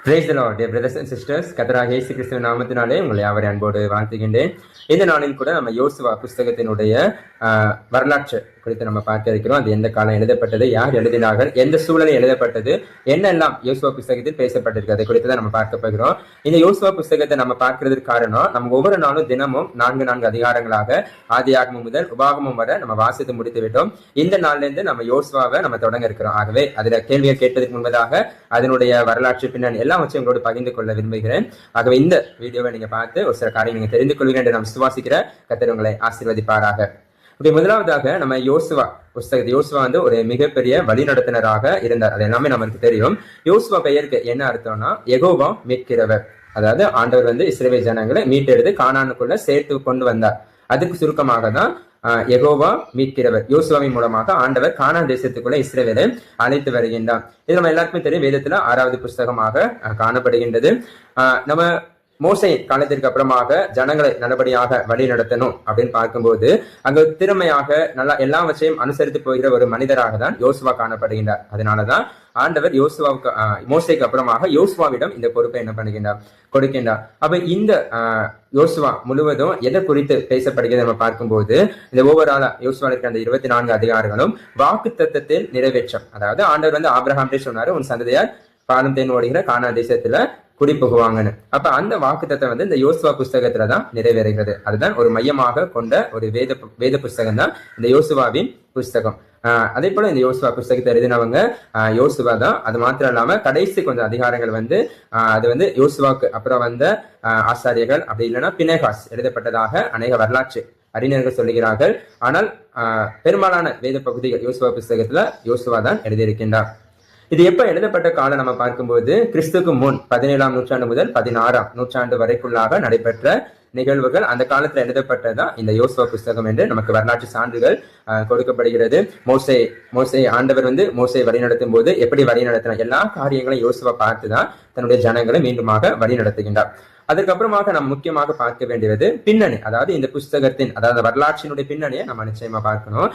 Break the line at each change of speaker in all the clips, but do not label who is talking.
Praise the Lord, dear brothers and sisters. கர்த்தராகிய இயேசு கிறிஸ்துவின் நாமத்தினாலே உங்களை யாவரை அன்போடு வாழ்த்துகின்றேன். இந்த நாளில் கூட நம்ம யோசுவா புஸ்தகத்தினுடைய வரலாற்று குறித்து நம்ம பார்க்க இருக்கிறோம். அது எந்த காலம் எழுதப்பட்டது, யார் எழுதினார்கள், எந்த சூழலில் எழுதப்பட்டது, என்னெல்லாம் யோசுவா புஸ்தகத்தில் பேசப்பட்டிருக்கு, அதை குறித்து தான் நம்ம பார்க்க போகிறோம். இந்த யோசுவா புஸ்தகத்தை நம்ம பார்க்கறதுக்கு காரணம், நம்ம ஒவ்வொரு நாளும் தினமும் 4 அதிகாரங்களாக ஆதியாகமம் முதல் உபாகமம் வரை நம்ம வாசித்து முடித்து விட்டோம். இந்த நாள்ல இருந்து நம்ம யோசுவாவை நம்ம தொடங்க இருக்கிறோம். ஆகவே அதுல கேள்வியை கேட்பதற்கு முன்பதாக அதனுடைய வரலாற்று பின்னணி எல்லாம் வச்சு உங்களோடு பகிர்ந்து கொள்ள விரும்புகிறேன். ஆகவே இந்த வீடியோவை நீங்க பார்த்து ஒரு சில காரியம் நீங்க தெரிந்து கொள்வீர்கள் என்று நாம் விசுவாசிக்கிற கர்த்தர் உங்களை ஆசீர்வதிப்பாராக. முதலாவதாக நம்ம யோசுவா புஸ்தகத்தை, யோசுவா வந்து ஒரு மிகப்பெரிய வழிநடத்தினராக இருந்தார். அது எல்லாமே நமக்கு தெரியும். யோசுவா பெயருக்கு என்ன அர்த்தம்னா யெகோவா மீட்கிறவர். அதாவது ஆண்டவர் வந்து இஸ்ரவேல் ஜனங்களை மீட்டெடுத்து கானானுக்குள்ள சேர்த்து கொண்டு வந்தார். அதுக்கு சுருக்கமாக தான் யெகோவா மீட்கிறவர். யோசுவாவின் மூலமாக ஆண்டவர் கானான் தேசத்துக்குள்ள இஸ்ரவேலை அழைத்து வருகின்றார். இது நம்ம எல்லாருக்குமே தெரியும். வேதத்துல 6வது புஸ்தகமாக காணப்படுகின்றது. நம்ம மோசே காலத்திற்கு அப்புறமாக ஜனங்களை நல்லபடியாக வழி நடத்தணும் அப்படின்னு பார்க்கும்போது அங்க திறமையாக நல்லா எல்லாவற்றையும் அனுசரித்து போகிற ஒரு மனிதராக தான் யோசுவா காணப்படுகின்றார். அதனாலதான் ஆண்டவர் மோசேக்கு அப்புறமாக யோசுவாவிடம் இந்த பொறுப்பை என்ன பண்ணுகின்றார், கொடுக்கின்றார். அப்ப இந்த யோசுவா முழுவதும் எதை குறித்து பேசப்படுகிறது நம்ம பார்க்கும்போது, இந்த ஓவராலா யோசுவா இருக்கிற அந்த 24 அதிகாரங்களும் வாக்கு தத்தத்தில் நிறைவேற்றம். அதாவது ஆண்டவர் வந்து ஆபிரகாம்டே சொன்னாரு, உன் சந்ததியார் பாலும் தேன் ஓடுகிற கானான் தேசத்துல குடி புகுவாங்கன்னு. அப்ப அந்த வாக்குத்தத்தை வந்து இந்த யோசுவா புஸ்தகத்துலதான் நிறைவேறுகிறது. அதுதான் ஒரு மையமாக கொண்ட ஒரு வேத புஸ்தகம் தான் இந்த யோசுவாவின் புஸ்தகம். அதே போல இந்த யோசுவா புஸ்தகத்தை எழுதினவங்க யோசுவா தான். அது மாத்திரம் இல்லாம கடைசி கொஞ்சம் அதிகாரங்கள் வந்து அது வந்து யோசுவாக்கு அப்புறம் வந்த ஆசாரியர்கள் அப்படி இல்லைன்னா பினேகாஸ் எழுதப்பட்டதாக அநேக வரலாற்று அறிஞர்கள் சொல்லுகிறார்கள். ஆனால் பெரும்பாலான வேத பகுதிகள் யோசுவா புஸ்தகத்துல யோசுவா தான் எழுதியிருக்கின்றார். இது எப்ப எழுதப்பட்ட காலம் நம்ம பார்க்கும்போது கிறிஸ்துக்கு முன் 17ஆம் நூற்றாண்டு முதல் 16ஆம் நூற்றாண்டு வரைக்குள்ளாக நடைபெற்ற நிகழ்வுகள். அந்த காலத்துல எழுதப்பட்டதான் இந்த யோசுவா புஸ்தகம் என்று நமக்கு வரலாற்று சான்றுகள் கொடுக்கப்படுகிறது. மோசே ஆண்டவர் வந்து மோசே வழிநடத்தும் போது எப்படி வழிநடத்தினார், எல்லா காரியங்களையும் யோசுவா பார்த்துதான் தன்னுடைய ஜனங்களை மீண்டுமாக வழி நடத்துகின்றார். அதுக்கப்புறமாக நம்ம முக்கியமாக பார்க்க வேண்டியது பின்னணி. அதாவது இந்த புஸ்தகத்தின் அதாவது வரலாற்றினுடைய பின்னணியை நம்ம நிச்சயமா பார்க்கணும்.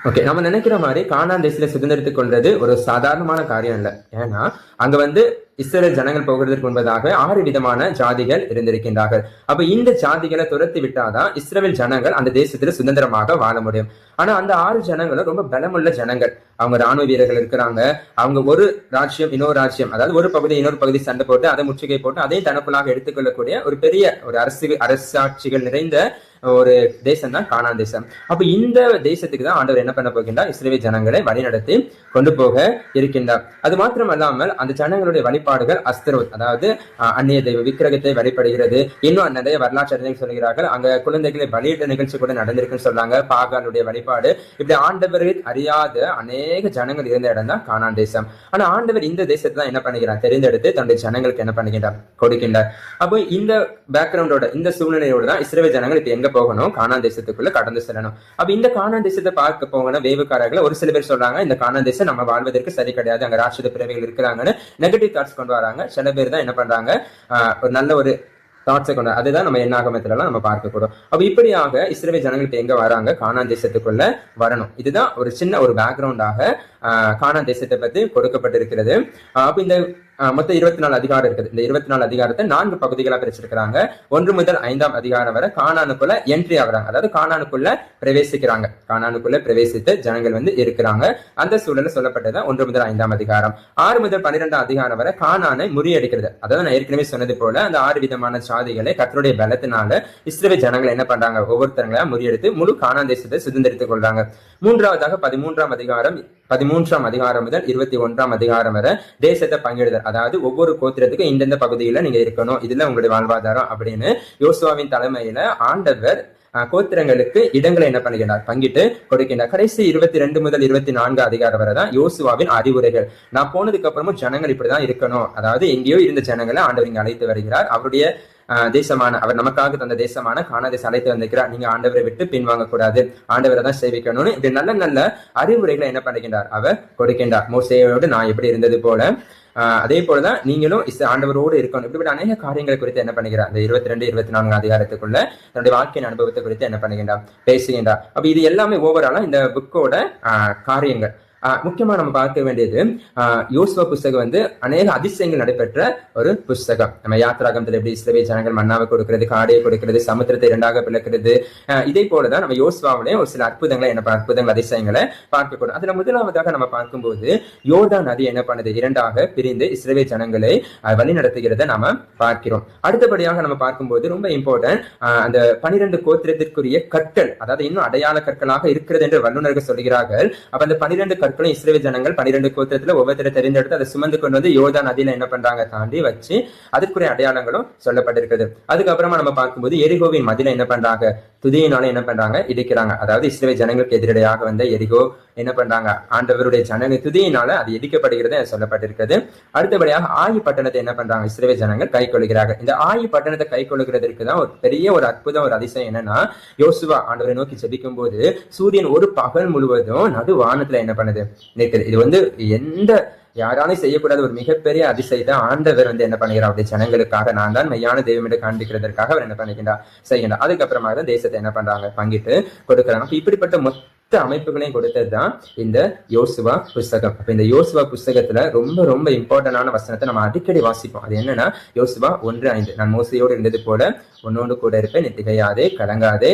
ஓகே, நம்ம நினைக்கிற மாதிரி கானான் தேசத்துல சுதந்திரத்துக் கொள்றது ஒரு சாதாரணமான காரியம் இல்லை. ஏன்னா அங்க வந்து இஸ்ரேல் ஜனங்கள் போகிறதுக்கு முன்பதாக 6 விதமான ஜாதிகள் இருந்திருக்கின்றார்கள். அப்ப இந்த ஜாதிகளை துரத்தி விட்டாதான் இஸ்ரேல் ஜனங்கள் அந்த தேசத்துல சுதந்திரமாக வாழ முடியும். ஆனா அந்த 6 ஜனங்களும் ரொம்ப பலமுள்ள ஜனங்கள். அவங்க ராணுவ வீரர்கள் இருக்கிறாங்க. அவங்க ஒரு ராஜ்யம் இன்னொரு ராஜ்யம், அதாவது ஒரு பகுதி இன்னொரு பகுதி சண்டை போட்டு அதை முற்றுகை போட்டு அதை தனக்குள்ளாக எடுத்துக்கொள்ளக்கூடிய ஒரு பெரிய ஒரு அரசாட்சிகள் நிறைந்த ஒரு தேசம் தான் கானான் தேசம். அப்ப இந்த தேசத்துக்கு தான் ஆண்டவர் என்ன பண்ண போகின்றார், இஸ்ரவேல் ஜனங்களை வழிநடத்தி கொண்டு போக இருக்கின்றார். அது மாத்திரம் அல்லாமல் அந்த ஜனங்களுடைய வழிபாடுகள் அஸ்தரோத், அதாவது அந்நிய தெய்வ விக்கிரகத்தை வழிபடுகிறது. இன்னும் நிறைய வரலாற்று அறிஞர்கள் சொல்கிறார்கள், அங்க குழந்தைகளை பலியிட்ட நிகழ்ச்சி கூட நடந்திருக்குன்னு சொல்றாங்க. பாகாலுடைய வழிபாடு, இப்படி ஆண்டவர்கள் அறியாத அநேக ஜனங்கள் இருந்த இடம் தான் கானான் தேசம். ஆனா ஆண்டவர் இந்த தேசத்தை தான் என்ன பண்ணுகிறார், தெரிந்தெடுத்து தன்னுடைய ஜனங்களுக்கு என்ன பண்ணுகின்றார், கொடுக்கின்றார். அப்போ இந்த பேக்ரவுண்டோட இந்த சூழ்நிலையோட தான் இஸ்ரவேல் ஜனங்கள் இப்ப எங்க போகணும், கானான் தேசத்துக்குள்ள கடந்து செல்லணும். அப்ப இந்த கானான் தேசத்தை பார்க்க போகணும் வேவுக்காரர்கள் ஒரு சில பேர் சொல்றாங்க, இந்த கானான் தேசம் நம்ம வாழ்வதற்கு சரி கிடையாது, அங்க ராட்சத பிறவிகள் இருக்கிறாங்கன்னு நெகட்டிவ் தாட்ஸ் கொண்டு வராங்க. சில பேர் தான் என்ன பண்றாங்க, ஒரு நல்ல ஒரு தாட்ஸை கொண்டு, அதுதான் நம்ம என்னாகமத்துல எல்லாம் நம்ம பார்க்கக்கூடும். அப்ப இப்படியாக இஸ்ரவேல் ஜனங்களுக்கு எங்க வராங்க, கானான் தேசத்துக்குள்ள வரணும். இதுதான் ஒரு சின்ன ஒரு பேக்ரவுண்டாக கானான் தேசத்தை பத்தி கொடுக்கப்பட்டிருக்கிறது. அப்ப இந்த மொத்தம் 24 அதிகாரம் இருக்குது. இந்த 24 அதிகாரத்தை 4 பகுதிகளா பிரிச்சிருக்கிறாங்க. 1 முதல் 5ஆம் அதிகாரம் வரை கானானுக்குள்ள என்ட்ரி ஆகுறாங்க, அதாவது கானானுக்குள்ள பிரவேசிக்கிறாங்க. கானானுக்குள்ள பிரவேசித்து ஜனங்கள் வந்து இருக்கிறாங்க. அந்த சூழல சொல்லப்பட்டது 1 முதல் 5ஆம் அதிகாரம். 6 முதல் 12ஆம் அதிகாரம் வரை கானானை முறியடிக்கிறது. அதாவது நான் ஏற்கனவே சொன்னது போல அந்த 6 விதமான சாதிகளை கர்த்தருடைய பலத்தினால இஸ்ரவேல் ஜனங்கள் என்ன பண்றாங்க, ஒவ்வொருத்தங்களா முறியடித்து முழு கானான் தேசத்தை சுதந்திரித்துக் கொள்றாங்க. மூன்றாவதாக 13ஆம் அதிகாரம் முதல் 21ஆம் அதிகாரம் வரை தேசத்தை பங்கிடுதல். அதாவது ஒவ்வொரு கோத்திரத்துக்கும் இந்தந்த பகுதியில நீங்க இருக்கணும், இதுல உங்களுடைய வாழ்வாதாரம் அப்படின்னு யோசுவாவின் தலைமையில ஆண்டவர் கோத்திரங்களுக்கு இடங்களை என்ன பண்ணுகிறார், பங்கிட்டு கொடுக்கின்றார். கடைசி 22 முதல் 24 அதிகாரம் வரை தான் யோசுவாவின் அறிவுரைகள். நான் போனதுக்கு அப்புறமும் ஜனங்கள் இப்படிதான் இருக்கணும், அதாவது எங்கேயோ இருந்த ஜனங்களை ஆண்டவர் இங்க அழைத்து வருகிறார். அவருடைய தேசமான, அவர் நமக்காக தந்த தேசமான கானான் தேசம் அழைத்து வந்திருக்கிறார். நீங்க ஆண்டவரை விட்டு பின்வாங்க கூடாது, ஆண்டவரை தான் சேவிக்கணும்னு இப்படி நல்ல நல்ல அறிவுரைகளை என்ன பண்ணுகின்றார், அவர் கொடுக்கின்றார். மோசேயோடு நான் எப்படி இருந்தது போல அதே போலதான் நீங்களும் ஆண்டவரோடு இருக்கணும். இப்படிப்பட்ட அநேக காரியங்களை குறித்து என்ன பண்ணுகிறார், இந்த 22, 24 அதிகாரத்துக்குள்ள தன்னுடைய வாழ்க்கையின் அனுபவத்தை குறித்து என்ன பண்ணுகின்றார், பேசுகின்றார். அப்ப இது எல்லாமே ஓவராலா இந்த புக்கோட காரியங்கள். முக்கியமா நம்ம பார்க்க வேண்டியது யோசுவா புஸ்தகம் வந்து அநேக அதிசயங்கள் நடைபெற்ற ஒரு புஸ்தகம். நம்ம யாத்ராகமத்தில் எப்படி இஸ்ரவேல் ஜனங்கள் மன்னாவை கொடுக்கிறது, காடையை கொடுக்கிறது, சமுத்திரத்தை இரண்டாக பிளக்கிறது, இதே போலதான் நம்ம யோசுவாவிலே ஒரு சில அற்புதங்களை அற்புதங்கள் அதிசயங்களை பார்க்கக்கூடும். அதுல முதலாவதாக நம்ம பார்க்கும்போது யோர்தான் நதி என்ன பண்ணுது, இரண்டாக பிரிந்து இஸ்ரவேல் ஜனங்களை வழி நடத்துகிறத நாம பார்க்கிறோம். அடுத்தபடியாக நம்ம பார்க்கும்போது ரொம்ப இம்பார்ட்டன்ட், அந்த 12 கோத்திரத்திற்குரிய கற்கள், அதாவது இன்னும் அடையாள கற்களாக இருக்கிறது என்று வல்லுநர்கள் சொல்கிறார்கள். அப்ப அந்த 12 கற்களும் இஸ்ரவேல் ஜனங்கள் 12 கோத்திரத்துல ஒவ்வொருத்தரை தெரிந்தெடுத்து அதை சுமந்து கொண்டு வந்து யோர்தான் நதியில என்ன பண்றாங்க, தாண்டி வச்சு அதுக்குரிய அடையாளங்களும் சொல்லப்பட்டிருக்கிறது. அதுக்கப்புறமா நம்ம பார்க்கும்போது எரிகோவின் மதில என்ன பண்றாங்க, துதியினால என்ன பண்றாங்க, இடிக்கிறாங்க. அதாவது இஸ்ரவேல் ஜனங்களுக்கு எதிரடையாக வந்த எரிகோ என்ன பண்றாங்க, ஆண்டவருடைய ஜனங்க துதியினால அது இடிக்கப்படுகிறது சொல்லப்பட்டிருக்கிறது. அடுத்தபடியாக ஆயி பட்டணத்தை என்ன பண்றாங்க, இஸ்ரவேல் ஜனங்கள் கை கொள்கிறார்கள். இந்த ஆயி பட்டணத்தை கை கொள்கிறதுக்கு தான் ஒரு பெரிய ஒரு அற்புதம், ஒரு அதிசயம் என்னன்னா, யோசுவா ஆண்டவரை நோக்கி ஜெபிக்கும் போது சூரியன் ஒரு பகல் முழுவதும் நடு வானத்துல என்ன பண்ணுது, நிற்குது. இது வந்து எந்த யாராலும் செய்யக்கூடாத ஒரு மிகப்பெரிய அதிசயத்தை ஆண்டவர் வந்து என்ன பண்ணுகிறார், அப்படி ஜனங்களுக்காக நான் தான் மெய்யான தெய்வம் என்று காண்பிக்கிறதற்காக அவர் என்ன பண்ணிக்கின்றார், செய்கின்றார். அதுக்கப்புறமா தான் தேசத்தை என்ன பண்றாங்க, பங்கிட்டு கொடுக்குறாங்க. இப்படிப்பட்ட மொத்த அமைப்புகளையும் கொடுத்ததுதான் இந்த யோசுவா புஸ்தகம். அப்ப இந்த யோசுவா புஸ்தகத்துல ரொம்ப ரொம்ப இம்பார்ட்டன்டான வசனத்தை நம்ம அடிக்கடி வாசிப்போம். அது என்னன்னா யோசுவா 1:5, நான் மோசையோடு இருந்தது போல உன்னோடு கூட இருப்பேன், நீ திகையாதே கலங்காதே,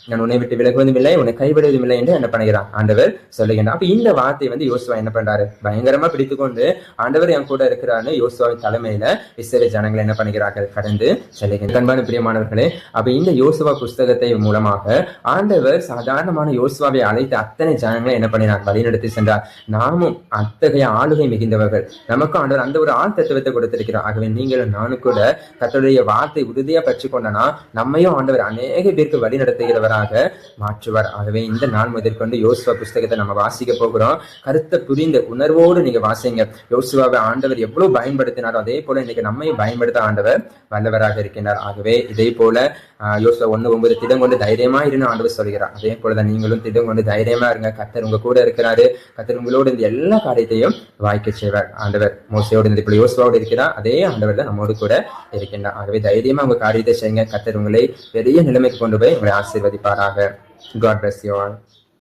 நான் உன்னை விட்டு விலகுவதும் இல்லை, உன்னை கைவிடுவதும் இல்லை என்று என்ன பண்ணுகிறான் ஆண்டவர் சொல்லுகின்றார். அப்ப இந்த வார்த்தை வந்து யோசுவா என்ன பண்றாரு, பயங்கரமா பிடித்துக்கொண்டு ஆண்டவர் என் கூட இருக்கிறான்னு யோசுவாவின் தலைமையில இஸ்ரவேல் ஜனங்களை என்ன பண்ணுகிறார்கள், கடந்து செல்லுகின்ற. அன்பான பிரியமானவர்களே, அப்ப இந்த யோசுவா புஸ்தகத்தை மூலமாக ஆண்டவர் சாதாரணமான யோசுவாவை அழைத்து அத்தனை ஜனங்களை என்ன பண்ணினார், வழிநடத்தி சென்றார். நாமும் அத்தகைய ஆளுகை மிகுந்தவர்கள், நமக்கும் ஆண்டவர் அந்த ஒரு ஆள் தத்துவத்தை கொடுத்திருக்கிறார். ஆகவே நீங்களும் நானும் கூட கர்த்தருடைய வார்த்தை உறுதியா பெற்றுக்கொண்டனா நம்மையும் ஆண்டவர் அநேக பேருக்கு வழி நடத்துகிறவராக மாற்றுவார். ஆகவே இந்த நாள் முதற்கொண்டு யோசுவா புஸ்தகத்தை நம்ம வாசிக்க போகிறோம். கருத்தை புரிந்த உணர்வோடு நீங்க வாசிங்க. யோசுவாவை ஆண்டவர் எவ்வளவு பயன்படுத்தினாரோ அதே போல இன்னைக்கு நம்மையும் பயன்படுத்த ஆண்டவர் வல்லவராக இருக்கின்றார். ஆகவே இதே போல யோசுவா 1:9 திடம் கொண்டு தைரியமா இருந்து ஆண்டவர் சொல்கிறார். அதே போலதான் நீங்களும் திடம் கொண்டு தைரியமா இருங்க. கர்த்தர் உங்க கூட இருக்கிறாரு. கர்த்தர் உங்களோடு இந்த எல்லா காரியத்தையும் வாய்க்க செய்வார். ஆண்டவர் மோசையோடு இருந்து இப்படி யோசுவாவோடு இருக்கிறார், அதே ஆண்டவர் தான் நம்மோடு கூட இருக்கின்றார். ஆகவே தைரியமா உங்க காரியத்தை செய்யுங்க. கர்த்தர் உங்களை பெரிய நிலைமைக்கு கொண்டு போய் உங்களை ஆசீர்வதிப்பாராக. God bless you all.